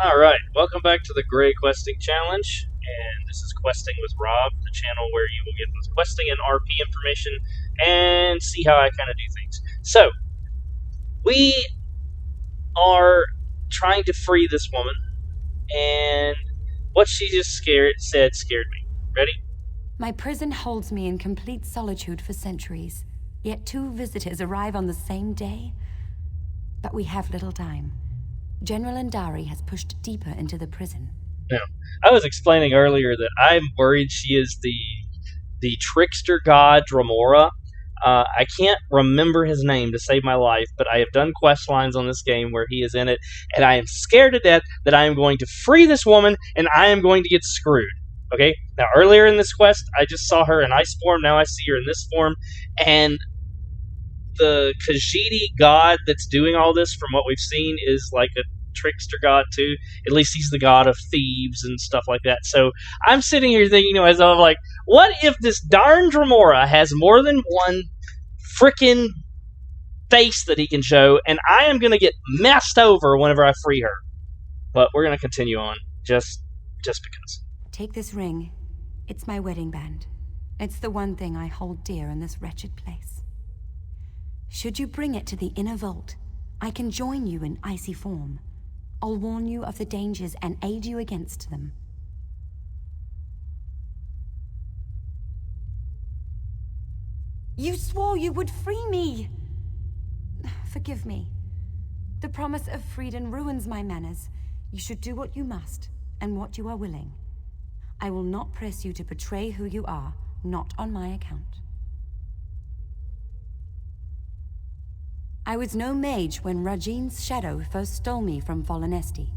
Alright, welcome back to the Gray Questing Challenge, and this is Questing with Rob, the channel where you will get both questing and RP information, and see how I kind of do things. So, we are trying to free this woman, and what she just said scared me. Ready? My prison holds me in complete solitude for centuries, yet 2 visitors arrive on the same day. But we have little time. General Andari has pushed deeper into the prison. No. I was explaining earlier that I'm worried she is the trickster god Dramora. I can't remember his name to save my life, but I have done quest lines on this game where he is in it, and I am scared to death that I am going to free this woman, and I am going to get screwed. Okay? Now, earlier in this quest, I just saw her in ice form, now I see her in this form, and the Khajiit god that's doing all this, from what we've seen, is like a trickster god too. At least he's the god of thieves and stuff like that. So I'm sitting here thinking to myself, like, what if this darn Dramora has more than one freaking face that he can show, and I am going to get messed over whenever I free her. But we're going to continue on, just because. Take this ring. It's my wedding band. It's the one thing I hold dear in this wretched place. Should you bring it to the inner vault, I can join you in icy form. I'll warn you of the dangers and aid you against them. You swore you would free me! Forgive me. The promise of freedom ruins my manners. You should do what you must, and what you are willing. I will not press you to betray who you are, not on my account. I was no mage when Rajin's shadow first stole me from Fallen Esti,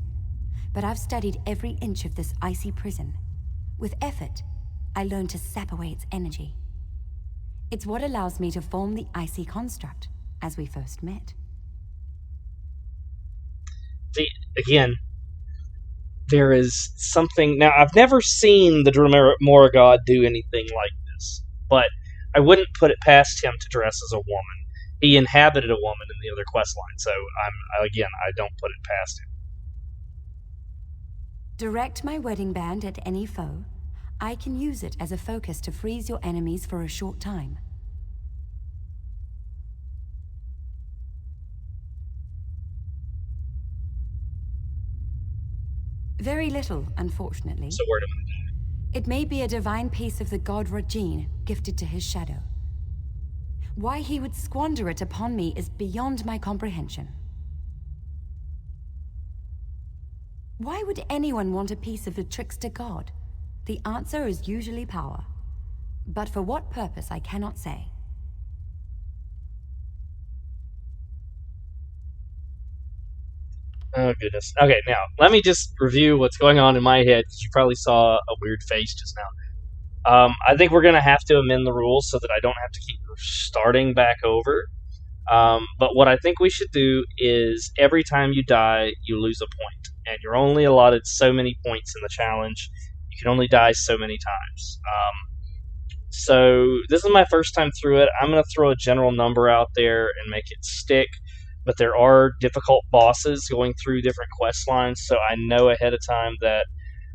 but I've studied every inch of this icy prison. With effort, I learned to sap away its energy. It's what allows me to form the icy construct, as we first met. See, again, there is something... Now, I've never seen the Dramora god do anything like this, but I wouldn't put it past him to dress as a woman. He inhabited a woman in the other quest line, so I don't put it past him. Direct my wedding band at any foe. I can use it as a focus to freeze your enemies for a short time. Very little, unfortunately. So where do I die? It may be a divine piece of the god Rajin, gifted to his shadow. Why he would squander it upon me is beyond my comprehension. Why would anyone want a piece of the trickster god? The answer is usually power. But for what purpose, I cannot say. Oh, goodness. Okay, now, let me just review what's going on in my head, because you probably saw a weird face just now. I think we're going to have to amend the rules so that I don't have to keep starting back over. But what I think we should do is every time you die, you lose a point. And you're only allotted so many points in the challenge. You can only die so many times. So this is my first time through it. I'm going to throw a general number out there and make it stick. But there are difficult bosses going through different quest lines, so I know ahead of time that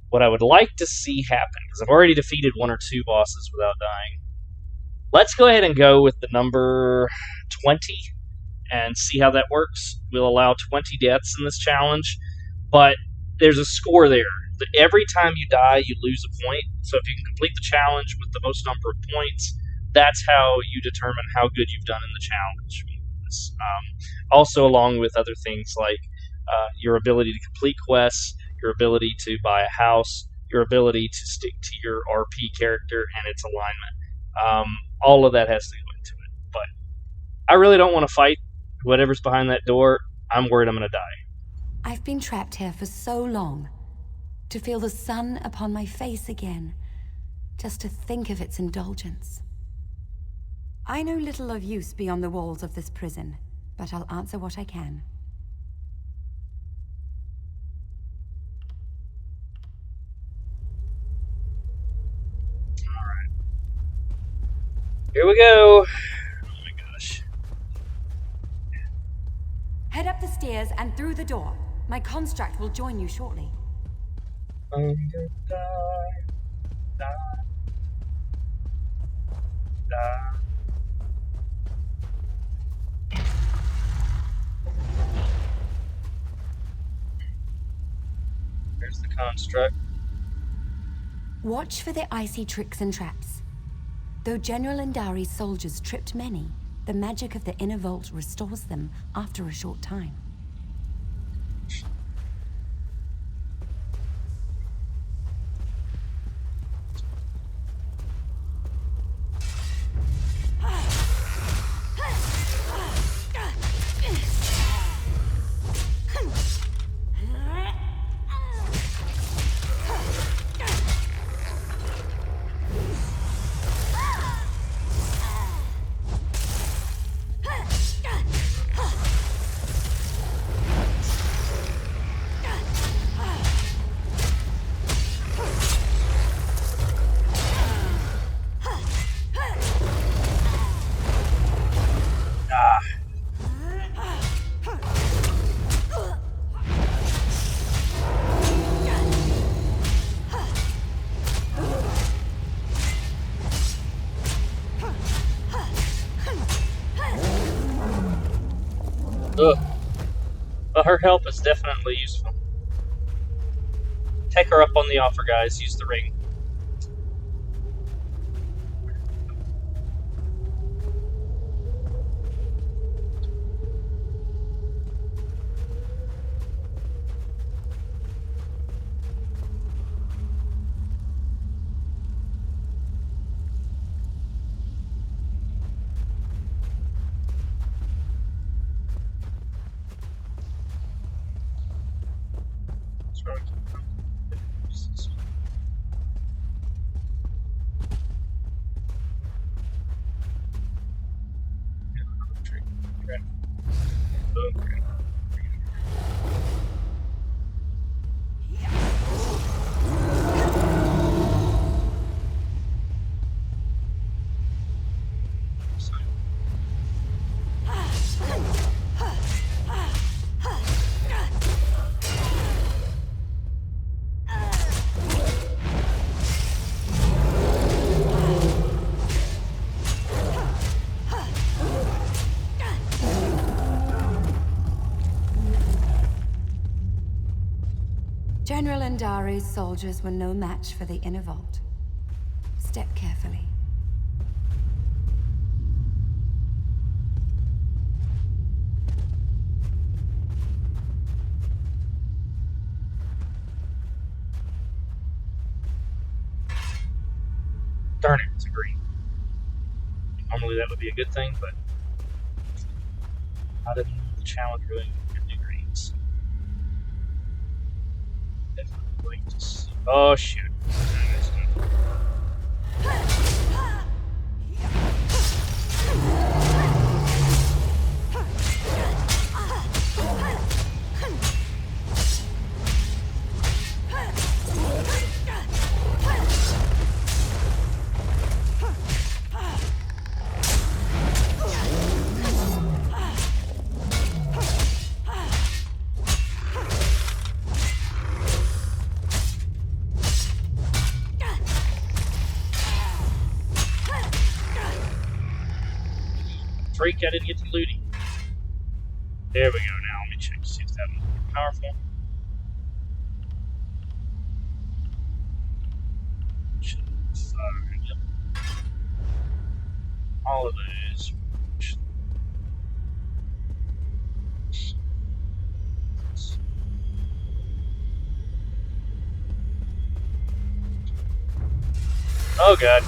what I would like to see happen, because I've already defeated 1 or 2 bosses without dying. Let's go ahead and go with the number 20 and see how that works. We'll allow 20 deaths in this challenge, but there's a score there. Every time you die, you lose a point. So if you can complete the challenge with the most number of points, that's how you determine how good you've done in the challenge. Also, along with other things like your ability to complete quests, your ability to buy a house, your ability to stick to your RP character and its alignment. All of that has to go into it. But I really don't want to fight whatever's behind that door. I'm worried I'm going to die. I've been trapped here for so long. To feel the sun upon my face again. Just to think of its indulgence. I know little of use beyond the walls of this prison, but I'll answer what I can. Alright. Here we go. Oh my gosh. Head up the stairs and through the door. My construct will join you shortly. There's the construct. Watch for the icy tricks and traps. Though General Indari's soldiers tripped many, the magic of the inner vault restores them after a short time. Ugh. Well, her help is definitely useful. Take her up on the offer, guys. Use the ring. General Indari's soldiers were no match for the inner vault. Step carefully. Darn it, it's a green. Normally that would be a good thing, but how did the challenge really get new greens? Definitely going to see. Oh shoot. Freak, I didn't get the looting. There we go. Now let me check to see if that one's more powerful. Should fire. Yep. All of those. Oh god.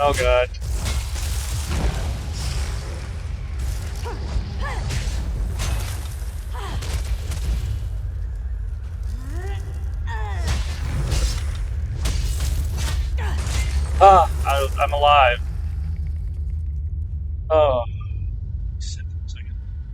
Oh god. Ah, I'm alive.